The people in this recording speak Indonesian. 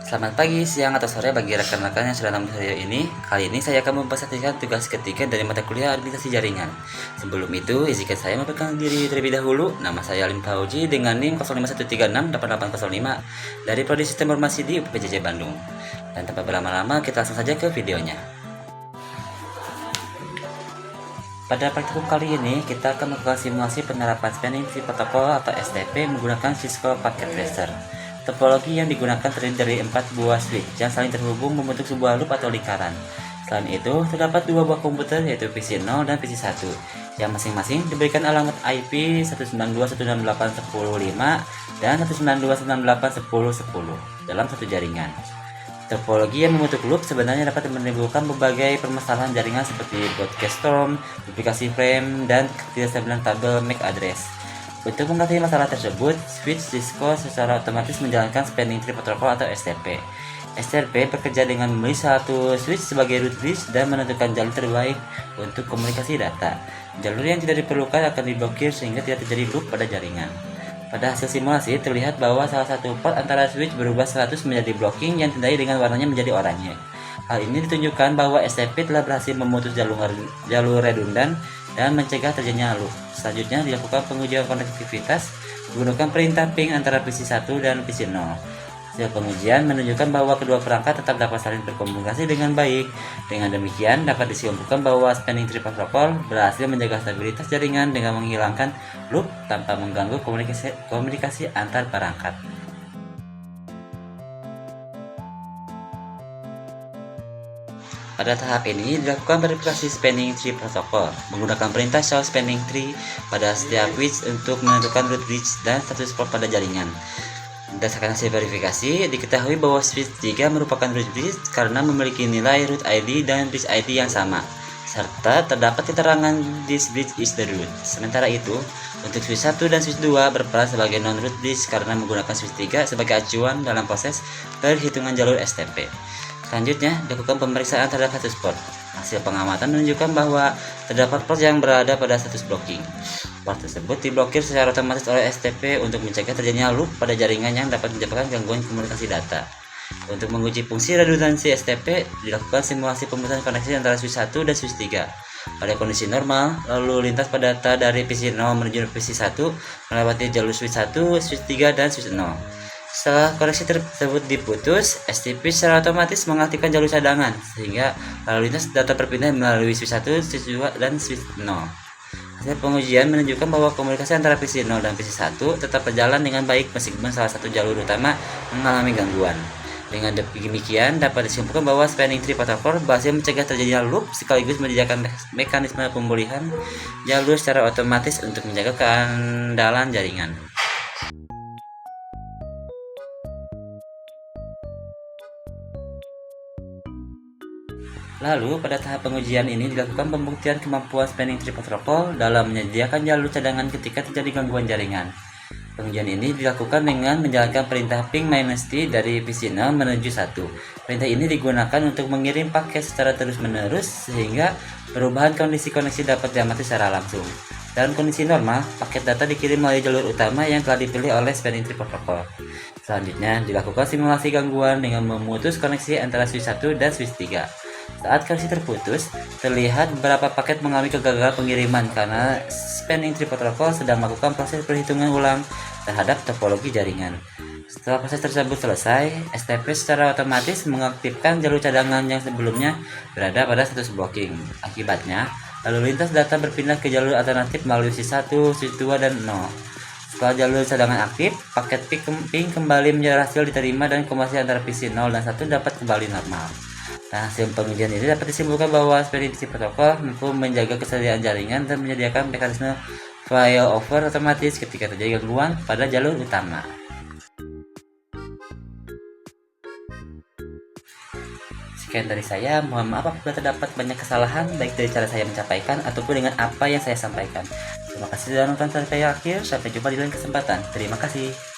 Selamat pagi, siang, atau sore bagi rekan-rekan yang sudah nonton video ini. Kali ini saya akan mempresentasikan tugas ketiga dari mata kuliah administrasi jaringan. Sebelum itu, izinkan saya memperkenalkan diri terlebih dahulu. Nama saya Alim Fauji dengan NIM 051368805 dari Prodi Sistem Informasi di UPPJJ Bandung. Dan tanpa berlama-lama, kita langsung saja ke videonya. Pada praktikum kali ini, kita akan melakukan simulasi penerapan Spanning Tree Protocol atau STP menggunakan Cisco Packet Tracer. Topologi yang digunakan terdiri dari 4 buah switch yang saling terhubung membentuk sebuah loop atau lingkaran. Selain itu, terdapat 2 buah komputer yaitu PC0 dan PC1 yang masing-masing diberikan alamat IP 192.168.10.5 dan 192.168.10.10 dalam satu jaringan. Topologi yang membentuk loop sebenarnya dapat menimbulkan berbagai permasalahan jaringan seperti broadcast storm, duplikasi frame, dan ketidakstabilan tabel MAC address. Untuk mengatasi masalah tersebut, switch Cisco secara otomatis menjalankan Spanning Tree Protocol atau STP. STP bekerja dengan memilih satu switch sebagai root bridge dan menentukan jalur terbaik untuk komunikasi data. Jalur yang tidak diperlukan akan diblokir sehingga tidak terjadi loop pada jaringan. Pada hasil simulasi terlihat bahwa salah satu port antara switch berubah 100 menjadi blocking yang ditandai dengan warnanya menjadi oranye. Hal ini ditunjukkan bahwa STP telah berhasil memutus jalur redundan dan mencegah terjadinya loop. Selanjutnya dilakukan pengujian konektivitas menggunakan perintah ping antara PC1 dan PC0. Hasil pengujian menunjukkan bahwa kedua perangkat tetap dapat saling berkomunikasi dengan baik. Dengan demikian dapat disimpulkan bahwa Spanning Tree Protocol berhasil menjaga stabilitas jaringan dengan menghilangkan loop tanpa mengganggu komunikasi antar perangkat. Pada tahap ini dilakukan verifikasi Spanning Tree Protocol menggunakan perintah show Spanning Tree pada setiap switch untuk menentukan root bridge dan status port pada jaringan. Berdasarkan hasil verifikasi, diketahui bahwa switch 3 merupakan root bridge karena memiliki nilai root ID dan bridge ID yang sama, serta terdapat keterangan this bridge is the root. Sementara itu, untuk switch 1 dan switch 2 berperan sebagai non-root bridge karena menggunakan switch 3 sebagai acuan dalam proses perhitungan jalur STP. Selanjutnya, dilakukan pemeriksaan terhadap status port. Hasil pengamatan menunjukkan bahwa terdapat port yang berada pada status blocking. Port tersebut diblokir secara otomatis oleh STP untuk mencegah terjadinya loop pada jaringan yang dapat menyebabkan gangguan komunikasi data. Untuk menguji fungsi redundansi STP, dilakukan simulasi pemutusan koneksi antara switch 1 dan switch 3. Pada kondisi normal, lalu lintas pada data dari PC0 menuju PC1 melewati jalur switch 1, switch 3, dan switch 0. Setelah koneksi tersebut diputus, STP secara otomatis mengaktifkan jalur cadangan sehingga lalu lintas data berpindah melalui switch 1, switch 2, dan switch 0. Hasil pengujian menunjukkan bahwa komunikasi antara PC0 dan PC1 tetap berjalan dengan baik meskipun salah satu jalur utama mengalami gangguan. Dengan demikian dapat disimpulkan bahwa Spanning Tree Protocol berhasil mencegah terjadinya loop sekaligus menyediakan mekanisme pemulihan jalur secara otomatis untuk menjaga keandalan jaringan. Lalu, pada tahap pengujian ini dilakukan pembuktian kemampuan Spanning Tree Protocol dalam menyediakan jalur cadangan ketika terjadi gangguan jaringan. Pengujian ini dilakukan dengan menjalankan perintah ping-t dari PC0 menuju 1. Perintah ini digunakan untuk mengirim paket secara terus-menerus sehingga perubahan kondisi koneksi dapat diamati secara langsung. Dalam kondisi normal, paket data dikirim melalui jalur utama yang telah dipilih oleh Spanning Tree Protocol. Selanjutnya, dilakukan simulasi gangguan dengan memutus koneksi antara switch 1 dan switch 3. Saat koneksi terputus, terlihat beberapa paket mengalami kegagalan pengiriman karena Spanning Tree Protocol sedang melakukan proses perhitungan ulang terhadap topologi jaringan. Setelah proses tersebut selesai, STP secara otomatis mengaktifkan jalur cadangan yang sebelumnya berada pada status blocking. Akibatnya, lalu lintas data berpindah ke jalur alternatif melalui switch 1, switch 2, dan 0. Setelah jalur cadangan aktif, paket ping kembali berhasil diterima dan komunikasi antara PC0 dan 1 dapat kembali normal. Nah, hasil pengujian ini dapat disimpulkan bahwa Spanning Tree Protocol mampu menjaga kesediaan jaringan dan menyediakan mekanisme failover otomatis ketika terjadi gangguan pada jalur utama. Sekian dari saya, mohon maaf apabila terdapat banyak kesalahan baik dari cara saya menyampaikan ataupun dengan apa yang saya sampaikan. Terima kasih sudah nonton sampai akhir, sampai jumpa di lain kesempatan. Terima kasih.